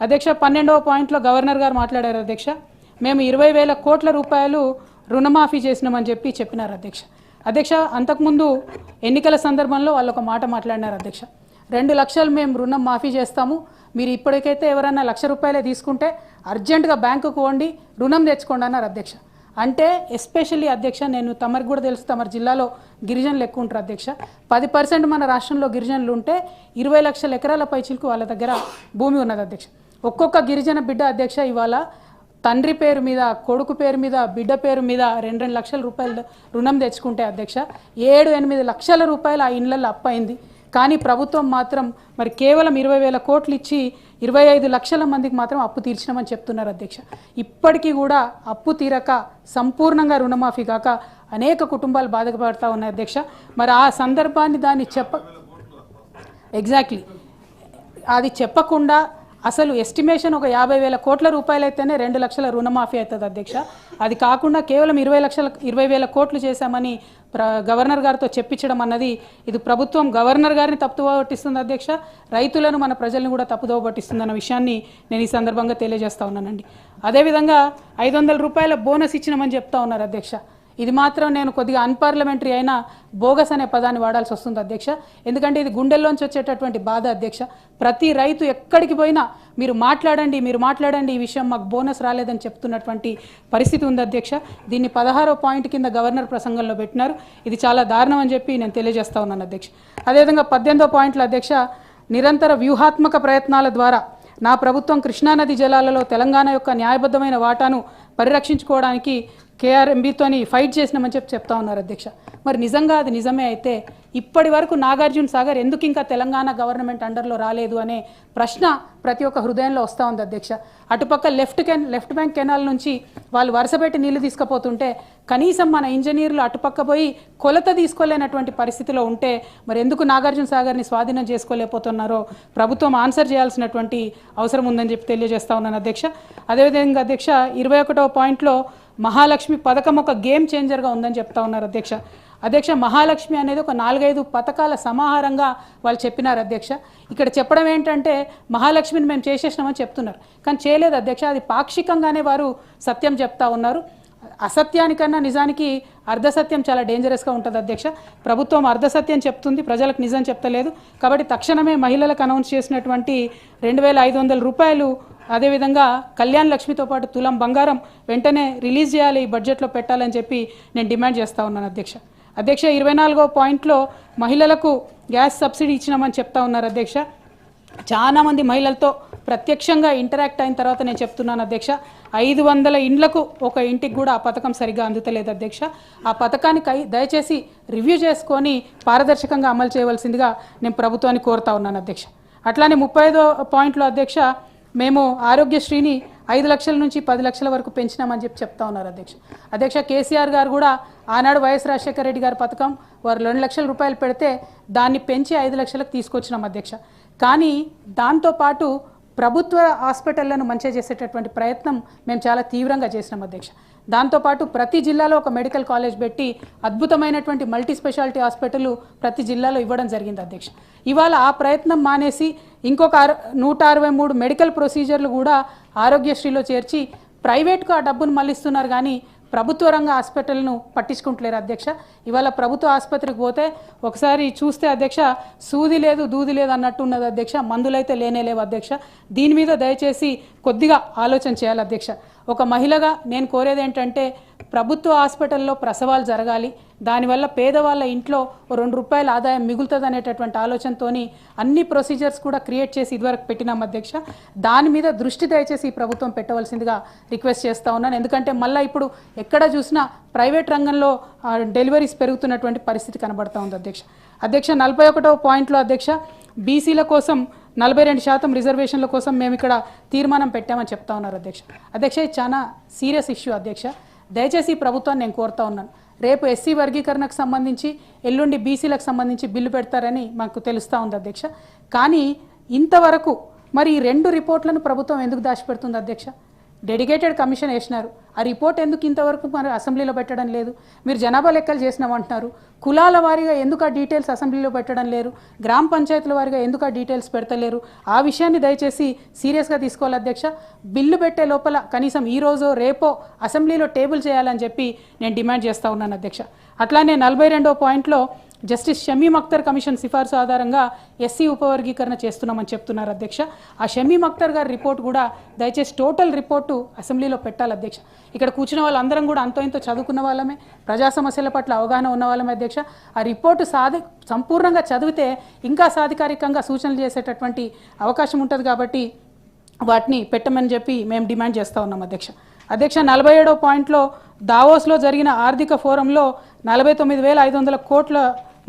అధ్యక్ష 12వ పాయింట్లో గవర్నర్ గారు మాట్లాడారు అధ్యక్ష. మేము 20,000 కోట్ల రూపాయలు రుణమాఫీ చేసినామని చెప్పినారు అధ్యక్ష. అధ్యక్ష అంతకుముందు ఎన్నికల సందర్భంలో వాళ్ళు ఒక మాట మాట్లాడినారు అధ్యక్ష. 2 లక్షలు మేము రుణం మాఫీ చేస్తాము, మీరు ఇప్పటికైతే ఎవరైనా ₹1,00,000 తీసుకుంటే అర్జెంటుగా బ్యాంకుకు పోండి రుణం తెచ్చుకోండి అన్నారు అధ్యక్ష. అంటే ఎస్పెషల్లీ అధ్యక్ష, నేను తమరికి కూడా తెలుసు, తమరి జిల్లాలో గిరిజనులు ఎక్కువ ఉంటారు అధ్యక్ష. 10% మన రాష్ట్రంలో గిరిజనులు ఉంటే 20 లక్షల ఎకరాల పైచిలకు వాళ్ళ దగ్గర భూమి ఉన్నది అధ్యక్ష. ఒక్కొక్క గిరిజన బిడ్డ అధ్యక్ష ఇవాళ తండ్రి పేరు మీద, కొడుకు పేరు మీద, బిడ్డ పేరు మీద 2 లక్షల రూపాయలు రుణం తెచ్చుకుంటే అధ్యక్ష 7-8 లక్షల రూపాయలు ఆ ఇండ్లలో అప్పయింది. కానీ ప్రభుత్వం మాత్రం మరి కేవలం 20,000 కోట్లు ఇచ్చి 25 లక్షల మందికి మాత్రం అప్పు తీర్చినామని చెప్తున్నారు అధ్యక్ష. ఇప్పటికీ కూడా అప్పు తీరక సంపూర్ణంగా రుణమాఫీ కాక అనేక కుటుంబాలు బాధపడతా ఉన్నాయి అధ్యక్ష. మరి ఆ సందర్భాన్ని దాన్ని ఎగ్జాక్ట్లీ అది చెప్పకుండా అసలు ఎస్టిమేషన్ ఒక 50,000 కోట్ల రూపాయలు అయితేనే 2 లక్షల రుణమాఫీ అవుతుంది అధ్యక్ష. అది కాకుండా కేవలం 20,000 కోట్లు చేశామని గవర్నర్ గారితో చెప్పించడం అన్నది ఇది ప్రభుత్వం గవర్నర్ గారిని తప్పుదోవ పట్టిస్తుంది అధ్యక్ష, రైతులను మన ప్రజలను కూడా తప్పుదోవ పట్టిస్తుంది అన్న విషయాన్ని నేను ఈ సందర్భంగా తెలియజేస్తా ఉన్నానండి. అదేవిధంగా 500 రూపాయల బోనస్ ఇచ్చినామని చెప్తా ఉన్నారు అధ్యక్ష. ఇది మాత్రం నేను కొద్దిగా అన్పార్లమెంటరీ అయినా బోగస్ అనే పదాన్ని వాడాల్సి వస్తుంది అధ్యక్ష. ఎందుకంటే ఇది గుండెల్లోంచి వచ్చేటటువంటి బాధ అధ్యక్ష. ప్రతి రైతు ఎక్కడికి పోయినా మీరు మాట్లాడండి ఈ విషయం మాకు బోనస్ రాలేదని చెప్తున్నటువంటి పరిస్థితి ఉంది అధ్యక్ష. దీన్ని 16వ పాయింట్ కింద గవర్నర్ ప్రసంగంలో పెట్టినారు. ఇది చాలా దారుణం అని చెప్పి నేను తెలియజేస్తా ఉన్నాను అధ్యక్ష. అదేవిధంగా 18వ పాయింట్లో అధ్యక్ష, నిరంతర వ్యూహాత్మక ప్రయత్నాల ద్వారా నా ప్రభుత్వం కృష్ణానది జలాలలో తెలంగాణ యొక్క న్యాయబద్ధమైన వాటాను పరిరక్షించుకోవడానికి కేఆర్ఎంబీతోని ఫైట్ చేసినామని చెప్తా ఉన్నారు అధ్యక్ష. మరి నిజంగా అది నిజమే అయితే ఇప్పటి వరకు నాగార్జున సాగర్ ఎందుకు ఇంకా తెలంగాణ గవర్నమెంట్ అండర్లో రాలేదు అనే ప్రశ్న ప్రతి ఒక్క హృదయంలో వస్తూ ఉంది అధ్యక్ష. అటుపక్క లెఫ్ట్ బ్యాంక్ కెనాల్ నుంచి వాళ్ళు వరుసపెట్టి నీళ్లు తీసుకుపోతుంటే కనీసం మన ఇంజనీర్లు అటుపక్క పోయి కొలత తీసుకోలేనటువంటి పరిస్థితిలో ఉంటే మరి ఎందుకు నాగార్జున సాగర్ని స్వాధీనం చేసుకోలేకపోతున్నారో ప్రభుత్వం ఆన్సర్ చేయాల్సినటువంటి అవసరం ఉందని చెప్పి తెలియజేస్తా ఉన్నాను అధ్యక్ష. అదేవిధంగా అధ్యక్ష 21వ పాయింట్లో మహాలక్ష్మి పథకం ఒక గేమ్ చేంజర్గా ఉందని చెప్తా ఉన్నారు అధ్యక్ష. మహాలక్ష్మి అనేది ఒక 4-5 పథకాల సమాహారంగా వాళ్ళు చెప్పినారు అధ్యక్ష. ఇక్కడ చెప్పడం ఏంటంటే మహాలక్ష్మిని మేము చేసేసినామని చెప్తున్నారు, కానీ చేయలేదు అధ్యక్ష. అది పాక్షికంగానే వారు సత్యం చెప్తా ఉన్నారు. అసత్యానికన్నా నిజానికి అర్ధసత్యం చాలా డేంజరస్గా ఉంటుంది అధ్యక్ష. ప్రభుత్వం అర్ధసత్యం చెప్తుంది, ప్రజలకు నిజం చెప్తలేదు. కాబట్టి తక్షణమే మహిళలకు అనౌన్స్ చేసినటువంటి 2,500 రూపాయలు, అదేవిధంగా కళ్యాణ్ లక్ష్మితో పాటు తులం బంగారం వెంటనే రిలీజ్ చేయాలి, ఈ బడ్జెట్లో పెట్టాలని చెప్పి నేను డిమాండ్ చేస్తూ ఉన్నాను అధ్యక్ష. 24వ పాయింట్లో మహిళలకు గ్యాస్ సబ్సిడీ ఇచ్చినామని చెప్తా ఉన్నారు అధ్యక్ష. చాలామంది మహిళలతో ప్రత్యక్షంగా ఇంటరాక్ట్ అయిన తర్వాత నేను చెప్తున్నాను అధ్యక్ష, 500 ఇండ్లకు ఒక ఇంటికి కూడా ఆ పథకం సరిగ్గా అందుతలేదు అధ్యక్ష. ఆ పథకాన్ని దయచేసి రివ్యూ చేసుకొని పారదర్శకంగా అమలు చేయవలసిందిగా నేను ప్రభుత్వాన్ని కోరుతా ఉన్నాను అధ్యక్ష. అట్లానే 35వ పాయింట్లో అధ్యక్ష, మేము ఆరోగ్యశ్రీని 5 లక్షల నుంచి 10 లక్షల వరకు పెంచినామని చెప్తా ఉన్నారు అధ్యక్ష. కేసీఆర్ గారు కూడా ఆనాడు వైఎస్ రాజశేఖర రెడ్డి గారి పథకం వారు 2 లక్షల రూపాయలు పెడితే దాన్ని పెంచి 5 లక్షలకు తీసుకొచ్చినాం అధ్యక్ష. కానీ దాంతోపాటు ప్రభుత్వ హాస్పిటళ్లను మంచిగా చేసేటటువంటి ప్రయత్నం మేము చాలా తీవ్రంగా చేసినాం అధ్యక్ష. దాంతోపాటు ప్రతి జిల్లాలో ఒక మెడికల్ కాలేజ్ పెట్టి అద్భుతమైనటువంటి మల్టీ స్పెషాలిటీ హాస్పిటల్ ప్రతి జిల్లాలో ఇవ్వడం జరిగింది అధ్యక్ష. ఇవాళ ఆ ప్రయత్నం మానేసి ఇంకొక 163 మెడికల్ ప్రొసీజర్లు కూడా ఆరోగ్యశ్రీలో చేర్చి ప్రైవేట్కు ఆ డబ్బును మళ్ళిస్తున్నారు, కానీ ప్రభుత్వ రంగ హాస్పిటల్ను పట్టించుకుంటలేరు అధ్యక్ష. ఇవాళ ప్రభుత్వ ఆసుపత్రికి పోతే ఒకసారి చూస్తే అధ్యక్ష సూది లేదు దూది లేదు అన్నట్టు ఉన్నది అధ్యక్ష, మందులైతే లేనేలేవు అధ్యక్ష. దీని మీద దయచేసి కొద్దిగా ఆలోచన చేయాలి అధ్యక్ష. ఒక మహిళగా నేను కోరేది ఏంటంటే ప్రభుత్వ హాస్పిటల్లో ప్రసవాలు జరగాలి, దానివల్ల పేదవాళ్ళ ఇంట్లో ₹2 ఆదాయం మిగులుతుంది అనేటటువంటి ఆలోచనతోని అన్ని ప్రొసీజర్స్ కూడా క్రియేట్ చేసి ఇదివరకు పెట్టినాం అధ్యక్ష. దాని మీద దృష్టి దయచేసి ఈ ప్రభుత్వం పెట్టవలసిందిగా రిక్వెస్ట్ చేస్తూ ఉన్నాను. ఎందుకంటే మళ్ళీ ఇప్పుడు ఎక్కడ చూసినా ప్రైవేట్ రంగంలో డెలివరీస్ పెరుగుతున్నటువంటి పరిస్థితి కనబడతా ఉంది అధ్యక్ష. 41వ పాయింట్లో అధ్యక్ష, బీసీల కోసం 42% రిజర్వేషన్ల కోసం మేము ఇక్కడ తీర్మానం పెట్టామని చెప్తా ఉన్నారు అధ్యక్ష. ఇది చాలా సీరియస్ ఇష్యూ అధ్యక్ష. దయచేసి ప్రభుత్వాన్ని నేను కోరుతా ఉన్నాను, రేపు ఎస్సీ వర్గీకరణకు సంబంధించి ఎల్లుండి బీసీలకు సంబంధించి బిల్లు పెడతారని మాకు తెలుస్తూ ఉంది అధ్యక్ష. కానీ ఇంతవరకు మరి ఈ 2 రిపోర్ట్లను ప్రభుత్వం ఎందుకు దాచిపెడుతుంది అధ్యక్ష? డెడికేటెడ్ కమిషన్ వేసినారు. ఆ రిపోర్ట్ ఎందుకు ఇంతవరకు మరి అసెంబ్లీలో పెట్టడం లేదు? మీరు జనాభా లెక్కలు చేసినామంటున్నారు, కులాల వారీగా ఎందుకు ఆ డీటెయిల్స్ అసెంబ్లీలో పెట్టడం లేరు? గ్రామ పంచాయతీల వారీగా ఎందుకు ఆ డీటెయిల్స్ పెడతలేరు? ఆ విషయాన్ని దయచేసి సీరియస్గా తీసుకోవాలి అధ్యక్ష. బిల్లు పెట్టే లోపల కనీసం ఈ రోజో రేపో అసెంబ్లీలో టేబుల్ చేయాలని చెప్పి నేను డిమాండ్ చేస్తూ ఉన్నాను అధ్యక్ష. అట్లానే 42వ పాయింట్లో జస్టిస్ షమీమ్ అఖ్తర్ కమిషన్ సిఫార్సు ఆధారంగా ఎస్సీ ఉపవర్గీకరణ చేస్తున్నామని చెప్తున్నారు అధ్యక్ష. ఆ షమీమ్ అఖ్తర్ గారి రిపోర్ట్ కూడా దయచేసి టోటల్ రిపోర్టు అసెంబ్లీలో పెట్టాలి అధ్యక్ష. ఇక్కడ కూర్చున్న వాళ్ళందరం కూడా అంతో ఇంతో చదువుకున్న వాళ్ళమే, ప్రజా సమస్యల పట్ల అవగాహన ఉన్న వాళ్ళమే అధ్యక్ష. ఆ రిపోర్టు సంపూర్ణంగా చదివితే ఇంకా సాధికారికంగా సూచనలు చేసేటటువంటి అవకాశం ఉంటుంది కాబట్టి వాటిని పెట్టమని చెప్పి మేము డిమాండ్ చేస్తూ ఉన్నాం అధ్యక్ష. 47వ పాయింట్లో దావోస్లో జరిగిన ఆర్థిక ఫోరంలో 49,500 కోట్ల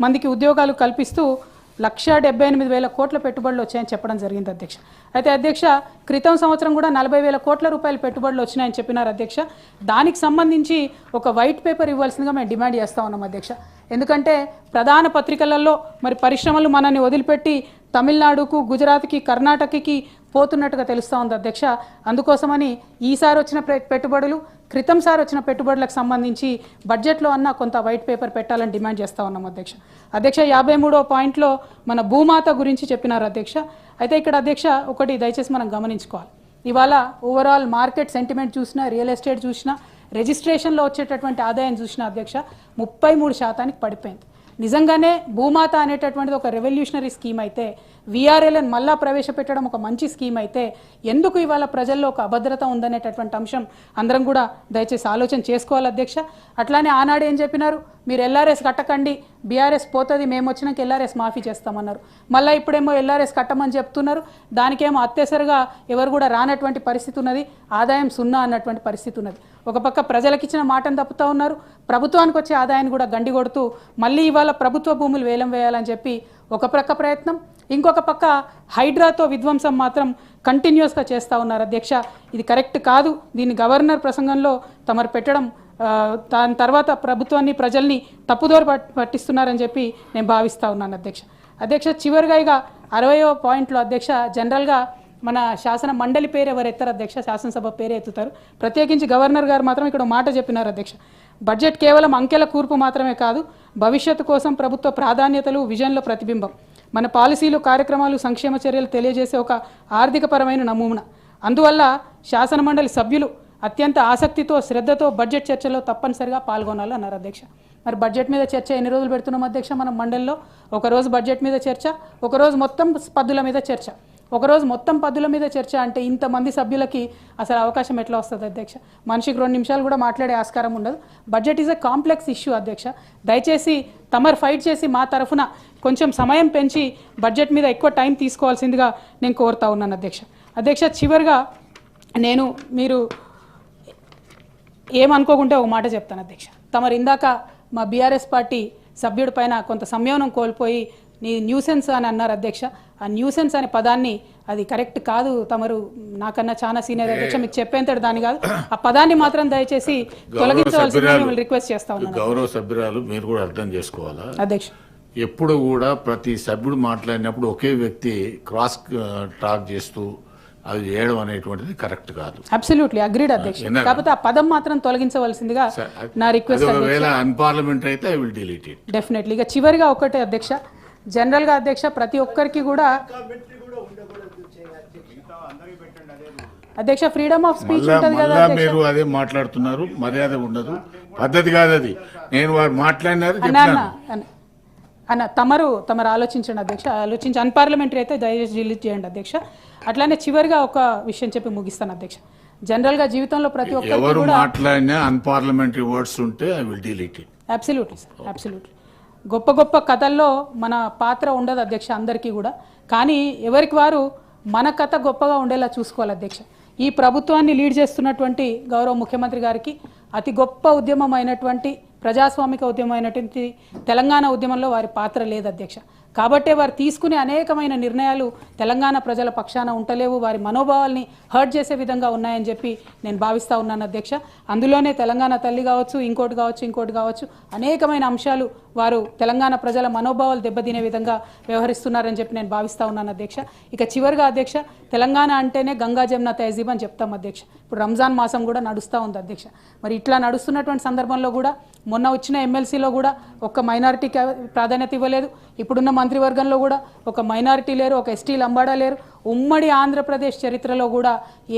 మందికి ఉద్యోగాలు కల్పిస్తూ 1,78,000 కోట్ల పెట్టుబడులు వచ్చాయని చెప్పడం జరిగింది అధ్యక్ష. అయితే అధ్యక్ష, క్రితం సంవత్సరం కూడా 40,000 కోట్ల రూపాయలు పెట్టుబడులు వచ్చినాయని చెప్పినారు అధ్యక్ష. దానికి సంబంధించి ఒక వైట్ పేపర్ ఇవ్వాల్సిందిగా మేము డిమాండ్ చేస్తూ ఉన్నాం అధ్యక్ష. ఎందుకంటే ప్రధాన పత్రికలలో మరి పరిశ్రమలు మనల్ని వదిలిపెట్టి తమిళనాడుకు, గుజరాత్కి, కర్ణాటకకి పోతున్నట్టుగా తెలుస్తూ ఉంది అధ్యక్ష. అందుకోసమని ఈసారి వచ్చిన పెట్టుబడులు, క్రితం సారి వచ్చిన పెట్టుబడులకు సంబంధించి బడ్జెట్లో అన్న కొంత వైట్ పేపర్ పెట్టాలని డిమాండ్ చేస్తూ ఉన్నాం అధ్యక్ష. 53వ పాయింట్లో మన భూమాత గురించి చెప్పినారు అధ్యక్ష. అయితే ఇక్కడ అధ్యక్ష ఒకటి దయచేసి మనం గమనించుకోవాలి. ఇవాళ ఓవరాల్ మార్కెట్ సెంటిమెంట్ చూసినా, రియల్ ఎస్టేట్ చూసినా, రిజిస్ట్రేషన్లో వచ్చేటటువంటి ఆదాయం చూసినా అధ్యక్ష 33% పడిపోయింది. నిజంగానే భూమాత అనేటటువంటిది ఒక రెవల్యూషనరీ స్కీమ్ అయితే, వీఆర్ఎల్ఎన్ మళ్ళా ప్రవేశపెట్టడం ఒక మంచి స్కీమ్ అయితే, ఎందుకు ఇవాళ ప్రజల్లో ఒక అభద్రత ఉందనేటటువంటి అంశం అందరం కూడా దయచేసి ఆలోచన చేసుకోవాలి అధ్యక్ష. అట్లానే ఆనాడు ఏం చెప్పినారు, మీరు ఎల్ఆర్ఎస్ కట్టకండి, బీఆర్ఎస్ పోతుంది, మేము వచ్చినాక ఎల్ఆర్ఎస్ మాఫీ చేస్తామన్నారు. మళ్ళీ ఇప్పుడేమో ఎల్ఆర్ఎస్ కట్టమని చెప్తున్నారు. దానికేమో అత్యవసరగా ఎవరు కూడా రానటువంటి పరిస్థితి ఉన్నది, ఆదాయం 0 అన్నటువంటి పరిస్థితి ఉన్నది. ఒక పక్క ప్రజలకు ఇచ్చిన మాటను తప్పుతూ ఉన్నారు, ప్రభుత్వానికి వచ్చే ఆదాయాన్ని కూడా గండి కొడుతూ మళ్ళీ ఇవాళ ప్రభుత్వ భూములు వేలం వేయాలని చెప్పి ఒక ప్రక్క ప్రయత్నం, ఇంకొక పక్క హైడ్రాతో విధ్వంసం మాత్రం కంటిన్యూస్గా చేస్తూ ఉన్నారు అధ్యక్ష. ఇది కరెక్ట్ కాదు. దీన్ని గవర్నర్ ప్రసంగంలో తమరు పెట్టడం, దాని తర్వాత ప్రభుత్వాన్ని, ప్రజల్ని తప్పుదోర పట్టిస్తున్నారని చెప్పి నేను భావిస్తూ ఉన్నాను అధ్యక్ష. చివరిగా ఇక 60వ పాయింట్లో అధ్యక్ష, జనరల్గా మన శాసన మండలి పేరు ఎవరు ఎత్తారు అధ్యక్ష, శాసనసభ పేరు ఎత్తుతారు. ప్రత్యేకించి గవర్నర్ గారు మాత్రం ఇక్కడ మాట చెప్పినారు అధ్యక్ష. బడ్జెట్ కేవలం అంకెల కూర్పు మాత్రమే కాదు, భవిష్యత్తు కోసం ప్రభుత్వ ప్రాధాన్యతలు, విజన్ల ప్రతిబింబం. మన పాలసీలు, కార్యక్రమాలు, సంక్షేమ చర్యలు తెలియజేసే ఒక ఆర్థికపరమైన నమూనా. అందువల్ల శాసన మండలి సభ్యులు అత్యంత ఆసక్తితో, శ్రద్ధతో బడ్జెట్ చర్చలో తప్పనిసరిగా పాల్గొనాలి అన్నారు అధ్యక్ష. మరి బడ్జెట్ మీద చర్చ ఎన్ని రోజులు పెడుతున్నాం అధ్యక్ష మనం మండలిలో? ఒకరోజు బడ్జెట్ మీద చర్చ, ఒకరోజు మొత్తం పద్దుల మీద చర్చ. ఒకరోజు మొత్తం పద్దుల మీద చర్చ అంటే ఇంతమంది సభ్యులకి అసలు అవకాశం ఎట్లా వస్తుంది అధ్యక్ష? మనిషికి 2 నిమిషాలు కూడా మాట్లాడే ఆస్కారం ఉండదు. Budget is a complex issue అధ్యక్ష. దయచేసి తమరు ఫైట్ చేసి మా తరఫున కొంచెం సమయం పెంచి బడ్జెట్ మీద ఎక్కువ టైం తీసుకోవాల్సిందిగా నేను కోరుతా ఉన్నాను అధ్యక్ష. చివరిగా మీరు ఏమనుకోకుంటే ఒక మాట చెప్తాను అధ్యక్ష. తమరు ఇందాక మా బీఆర్ఎస్ పార్టీ సభ్యుడి పైన కొంత సంయమనం కోల్పోయి నీ న్యూసెన్స్ అని అన్నారు అధ్యక్ష. ఆ న్యూసెన్స్ అనే పదాన్ని, అది కరెక్ట్ కాదు. తమరు నాకన్నా చాలా సీనియర్ అధ్యక్ష, మీకు చెప్పేంతటి దాని కాదు. ఆ పదాన్ని మాత్రం దయచేసి తొలగించవలసిందిగా మిమ్మల్ని రిక్వెస్ట్ చేస్తా ఉన్నాను. గౌరవ సభ్యురాలు మీరు కూడా అర్థం చేసుకోవాలా అధ్యక్ష. ఎప్పుడు కూడా ప్రతి సభ్యుడు మాట్లాడినప్పుడు ఒకే వ్యక్తి క్రాస్ టాక్ చేస్తూ అది చేయడం అనేటువంటిది కరెక్ట్ కాదు. అబ్సల్యూట్లీ అగ్రీడ్ అధ్యక్ష. కాకపోతే ఆ పదం మాత్రం తొలగించవలసిందిగా నా రిక్వెస్ట్. ఒకవేళ అన్పార్లమెంటరీ అయితే I will delete it. Definitely. ఇక చివరిగా ఒకటే అధ్యక్ష, జనరల్గా అధ్యక్ష ప్రతి ఒక్కరికి కూడా అధ్యక్ష ఫ్రీడమ్ ఆఫ్ స్పీచ్ ఉంటుంది కదా. మీరు అదే మాట్లాడుతున్నారు, మర్యాద ఉండదు, పద్ధతి కాదు అది. నేను వారు మాట్లాడినారు అన్న, తమరు ఆలోచించండి అధ్యక్ష. ఆలోచించి అన్పార్లమెంటరీ అయితే దయచేసి డిలీట్ చేయండి అధ్యక్ష. అట్లానే చివరిగా ఒక విషయం చెప్పి ముగిస్తాను అధ్యక్ష. జనరల్గా జీవితంలో ప్రతి ఒక్కరు మాట్లాడినా అన్పార్లమెంటరీ వర్డ్స్ ఉంటే I will delete it. Absolutely sir, absolutely. గొప్ప గొప్ప కథల్లో మన పాత్ర ఉండదు అధ్యక్ష, అందరికీ కూడా. కానీ ఎవరికి వారు మన కథ గొప్పగా ఉండేలా చూసుకోవాలి అధ్యక్ష. ఈ ప్రభుత్వాన్ని లీడ్ చేస్తున్నటువంటి గౌరవ ముఖ్యమంత్రి గారికి అతి గొప్ప ఉద్యమం అయినటువంటి, ప్రజాస్వామిక ఉద్యమం అయినటువంటి తెలంగాణ ఉద్యమంలో వారి పాత్ర లేదు అధ్యక్ష. కాబట్టే వారు తీసుకునే అనేకమైన నిర్ణయాలు తెలంగాణ ప్రజల పక్షాన ఉంటలేవు, వారి మనోభావాల్ని హర్ట్ చేసే విధంగా ఉన్నాయని చెప్పి నేను భావిస్తూ ఉన్నాను అధ్యక్ష. అందులోనే తెలంగాణ తల్లి కావచ్చు, ఇంకోటి కావచ్చు అనేకమైన అంశాలు వారు తెలంగాణ ప్రజల మనోభావాలు దెబ్బతినే విధంగా వ్యవహరిస్తున్నారని చెప్పి నేను భావిస్తూ ఉన్నాను అధ్యక్ష. ఇక చివరిగా అధ్యక్ష, తెలంగాణ అంటేనే గంగా జమున తహజీబ్ అని చెప్తాం అధ్యక్ష. ఇప్పుడు రంజాన్ మాసం కూడా నడుస్తూ ఉంది అధ్యక్ష. మరి ఇట్లా నడుస్తున్నటువంటి సందర్భంలో కూడా మొన్న వచ్చిన ఎమ్మెల్సీలో కూడా ఒక మైనారిటీకి ప్రాధాన్యత ఇవ్వలేదు, ఇప్పుడున్న మంత్రివర్గంలో కూడా ఒక మైనారిటీ లేరు, ఒక ఎస్టీ లంబాడా లేరు. ఉమ్మడి ఆంధ్రప్రదేశ్ చరిత్రలో కూడా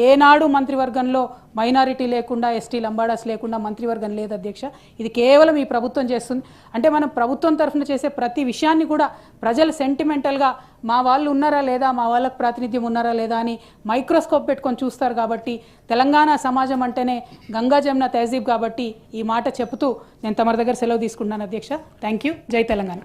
ఏనాడు మంత్రివర్గంలో మైనారిటీ లేకుండా, ఎస్టీ లంబాడాస్ లేకుండా మంత్రివర్గం లేదు అధ్యక్ష. ఇది కేవలం ఈ ప్రభుత్వం చేస్తుంది. అంటే మనం ప్రభుత్వం తరఫున చేసే ప్రతి విషయాన్ని కూడా ప్రజలు సెంటిమెంటల్గా మా వాళ్ళు ఉన్నారా లేదా, మా వాళ్ళకు ప్రాతినిధ్యం ఉన్నారా లేదా అని మైక్రోస్కోప్ పెట్టుకొని చూస్తారు. కాబట్టి తెలంగాణ సమాజం అంటేనే గంగా జమున తహజీబ్ కాబట్టి ఈ మాట చెబుతూ నేను తమ దగ్గర సెలవు తీసుకుంటున్నాను అధ్యక్ష. Thank you. జై తెలంగాణ.